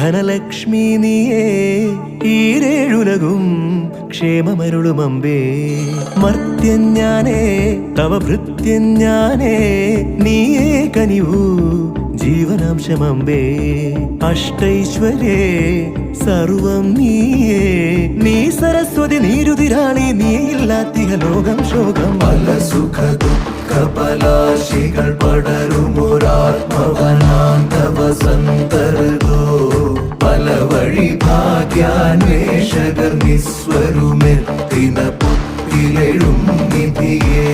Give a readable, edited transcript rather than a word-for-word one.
ധനലക്ഷ്മി നീയേ ഈരേഴുലകും ക്ഷേമമരുളുമമ്പേ. മർത്യൻ ഞാനേ തവ ഭൃത്യൻ ഞാനേ നീയേ കനിവൂ ജീവനാംശമമ്പേ. അഷ്ടൈശ്വര്യേ സർവം നീയേ നീ സരസ്വതി നീരുതിരാളി നീയില്ലാത്തിഹ ലോകം ശോകം. പല സുഖ ദുഃഖ പലാശികൾ പടരുമൊരാത്മവനാന്തവസന്തരോ. പല വഴി ഭാഗ്യാന്വേഷകർ നിസ്വരുമെത്തിന പുത്തിലെഴും നിധിയേ.